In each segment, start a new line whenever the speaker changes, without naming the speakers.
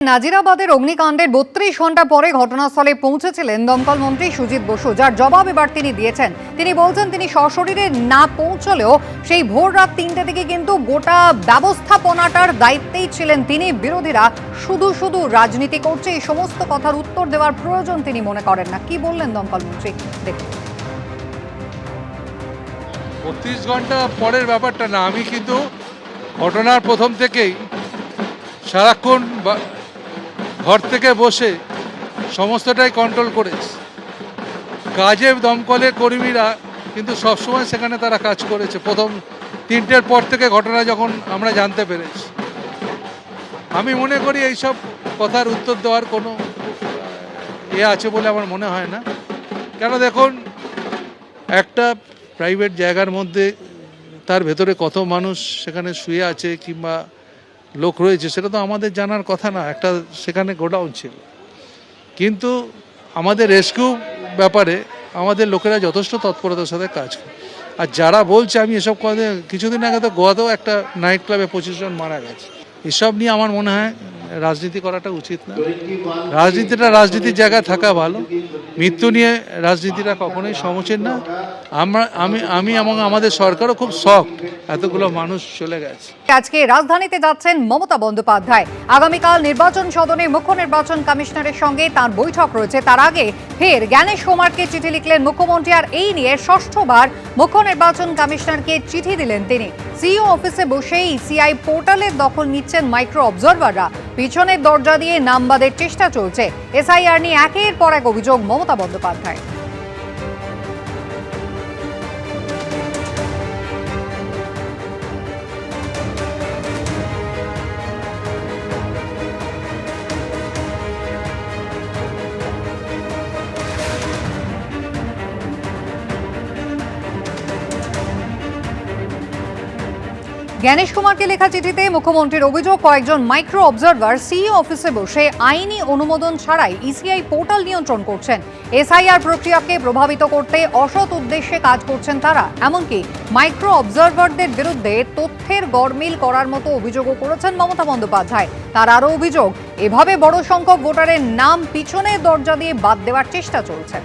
নাজিরাবাদের অগ্নিকাণ্ডের ৩২ ঘন্টা পরে ঘটনাস্থলে পৌঁছেছিলেন দমকল মন্ত্রী সুজিত বসু, যার জবাব এবার তিনি দিয়েছেন। তিনি বলছেন তিনি সশরীরে না পৌঁছলেও সেই ভোর রাত ৩টে থেকে কিন্তু গোটা ব্যবস্থাপনাটার দায়িত্বেই ছিলেন তিনি। বিরোধীরা শুধু শুধু রাজনীতি করছে, এই সমস্ত কথার উত্তর দেওয়ার প্রয়োজন তিনি মনে করেন না। কি বললেন দমকল মন্ত্রী দেখুন।
৩২ ঘন্টা পরের ব্যাপারটা না, আমি কিন্তু ঘটনার প্রথম থেকেই সারাক্ষণ ঘর থেকে বসে সমস্তটাই কন্ট্রোল করেছে। কাজে দমকলের কর্মীরা কিন্তু সবসময় সেখানে তারা কাজ করেছে। প্রথম ৩টের পর থেকে ঘটনা যখন আমরা জানতে পেরেছি, আমি মনে করি এইসব কথার উত্তর দেওয়ার কোনো আছে বলে আমার মনে হয় না। কেন দেখুন, একটা প্রাইভেট জায়গার মধ্যে তার ভেতরে কত মানুষ সেখানে শুয়ে আছে কিংবা লোক রয়েছে সেটা তো আমাদের জানার কথা না। একটা সেখানে গোডাউন ছিল, কিন্তু আমাদের রেস্কিউ ব্যাপারে আমাদের লোকেরা যথেষ্ট তৎপরতার সাথে কাজ করে। আর যারা বলছে, আমি এসব কথা কিছুদিন আগে তো গোয়াতেও একটা নাইট ক্লাবে 25 জন মারা গেছে। এসব নিয়ে আমার মনে হয় রাজনীতি করাটা উচিত না। রাজনীতিটা রাজনীতির জায়গায় থাকা ভালো, মৃত্যু নিয়ে রাজনীতিটা কখনোই সমীচীন না। আমি এবং আমাদের সরকারও খুব সফট, এতগুলো মানুষ চলে গেছে।
আজকে রাজধানীতে যাচ্ছেন মমতা বন্দ্যোপাধ্যায়। আগামীকাল নির্বাচন সদনে মুখ্য নির্বাচন কমিশনারের সঙ্গে তার বৈঠক রয়েছে। তার আগে ফের জ্ঞানেশ কুমারকে চিঠি লিখলেন মুখ্যমন্ত্রী, আর এই নিয়ে ষষ্ঠবার মুখ্য নির্বাচন কমিশনারকে চিঠি দিলেন তিনি। সিইও অফিসে বসেই ইসিআই পোর্টালের দখল নিচ্ছেন মাইক্রো অবজারভাররা। পিছনের দরজা দিয়ে নাম বাদের চেষ্টা চলছে। এসআইআর নিয়ে একের পর এক অভিযোগ মমতা বন্দ্যোপাধ্যায়। জ্ঞানেশ কুমারকে লেখা চিঠিতে মুখ্যমন্ত্রীর অভিযোগ, কয়েকজন মাইক্রো অবজারভার সিইও অফিসে বসে আইনি অনুমোদন ছাড়াই ইসিআই পোর্টাল নিয়ন্ত্রণ করছেন। এসআইআর প্রক্রিয়াকে প্রভাবিত করতে অসৎ উদ্দেশ্যে কাজ করছেন তারা। এমনকি মাইক্রো অবজারভারদের বিরুদ্ধে তথ্যের গরমিল করার মতো অভিযোগও করেছেন মমতা বন্দ্যোপাধ্যায়। তার আরও অভিযোগ, এভাবে বড় সংখ্যক ভোটারের নাম পিছনের দরজা দিয়ে বাদ দেওয়ার চেষ্টা চলছে।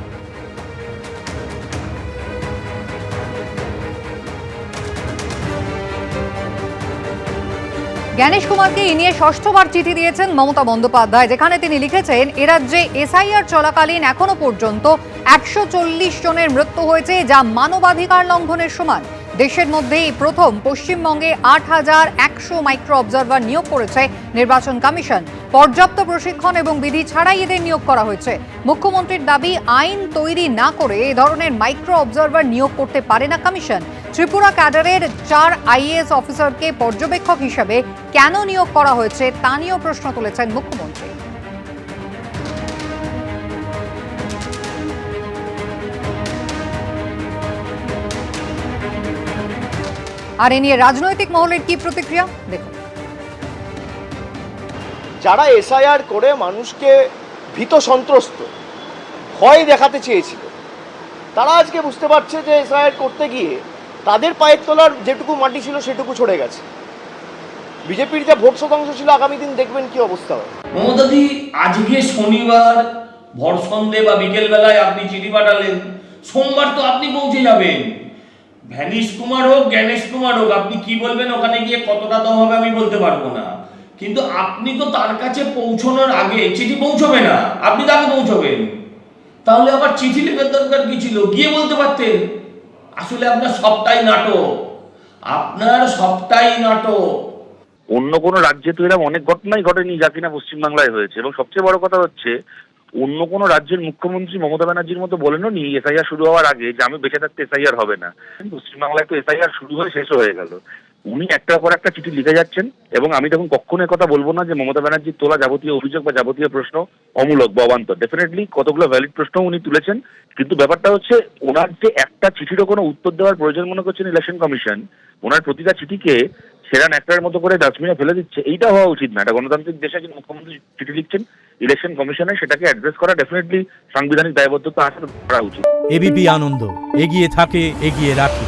জ্ঞানেশ কুমারকে এ নিয়ে ষষ্ঠবার চিঠি দিয়েছেন মমতা বন্দ্যোপাধ্যায়, যেখানে তিনি লিখেছেন এরাজ্যে এসআইআর চলাকালীন এখনো পর্যন্ত 140 জনের মৃত্যু হয়েছে, যা মানবাধিকার লঙ্ঘনের সমান। দেশের মধ্যেই প্রথম পশ্চিমবঙ্গে 8100 মাইক্রো অবজারভার নিয়োগ করেছে নির্বাচন কমিশন। পর্যাপ্ত প্রশিক্ষণ এবং বিধি ছাড়াই এদের নিয়োগ করা হয়েছে। মুখ্যমন্ত্রীর দাবি, আইন তৈরি না করে এ ধরনের মাইক্রো অবজারভার নিয়োগ করতে পারে না কমিশন। ত্রিপুরা ক্যাডারের 4 আইএএস অফিসারকে পর্যবেক্ষক হিসেবে কেন নিয়োগ করা হয়েছে তা নিয়েও প্রশ্ন তুলেছেন মুখ্যমন্ত্রী। আর এ নিয়ে রাজনৈতিক মহলের কি প্রতিক্রিয়া দেখুন।
যারা এসআইআর করে মানুষকে ভীত সন্ত্রস্ত ভয় দেখাতে চেয়েছিল, তারা আজকে বুঝতে পারছে যে এসআইআর করতে গিয়ে তাদের পায়ের তলার যেটুকু মাটি ছিল সেটুকু ছড়ে গেছে। বিজেপির যে ভোট শতাংশ ছিল, আগামী দিন দেখবেন কি অবস্থা হয়।
মমতাদি, আজকে শনিবার ভর সন্ধে বা বিকেল বেলায় আপনি চিঠি পাঠালেন, সোমবার তো আপনি পৌঁছে যাবেন। ভ্যানিশ কুমার হোক, জ্ঞানেশ কুমার হোক, আপনি কি বলবেন ওখানে গিয়ে কতটা দম হবে আমি বলতে পারবো না, কিন্তু আপনি তো তার কাছে পৌঁছানোর আগে চিঠি পৌঁছবে না, আপনি তাকে পৌঁছবেন। তাহলে আবার চিঠি লেখার দরকার কি ছিল? গিয়ে বলতে পারতেন। আসলে আপনার সবটাই নাটক, আপনার সবটাই নাটক।
অন্য কোনো রাজ্যে তো এরকম অনেক ঘটনাই ঘটেনি যা কিনা পশ্চিমবাংলায় হয়েছে। এবং সবচেয়ে বড় কথা হচ্ছে, অন্য কোনো রাজ্যের মুখ্যমন্ত্রী মমতা ব্যানার্জির মতো বলেনও নি এসআইআর শুরু হওয়ার আগে যে আমি বেঁচে থাকতে এসআইআর হবে না। পশ্চিমবাংলায় তো এসআইআর শুরু হয়ে শেষও হয়ে গেল। উনি একটার পর একটা চিঠি লিখে যাচ্ছেন, এবং আমি তখন কখনো কথা বলবো না যে মমতা ব্যানার্জির তোলা যাবতীয় অভিযোগ বা যাবতীয় প্রশ্ন অমূলক বা অবান্তর। ডেফিনেটলি কতগুলো ভ্যালিড প্রশ্ন উনি তুলেছেন, কিন্তু ব্যাপারটা হচ্ছে ওনার যে একটা চিঠিরও কোনো উত্তর দেওয়ার প্রয়োজন মনে করছেন ইলেকশন কমিশন, ওনার প্রতিটা চিঠিকে সেরা একটার মতো করে ডাস্টবিনে ফেলে দিচ্ছে, এইটা হওয়া উচিত না। এটা গণতান্ত্রিক দেশে একজন মুখ্যমন্ত্রী চিঠি লিখছেন ইলেকশন কমিশনে, সেটাকে অ্যাড্রেস করা ডেফিনেটলি সাংবিধানিক দায়বদ্ধতা আছে, করা উচিত।
এবিপি আনন্দ এগিয়ে থাকে, এগিয়ে রাখে।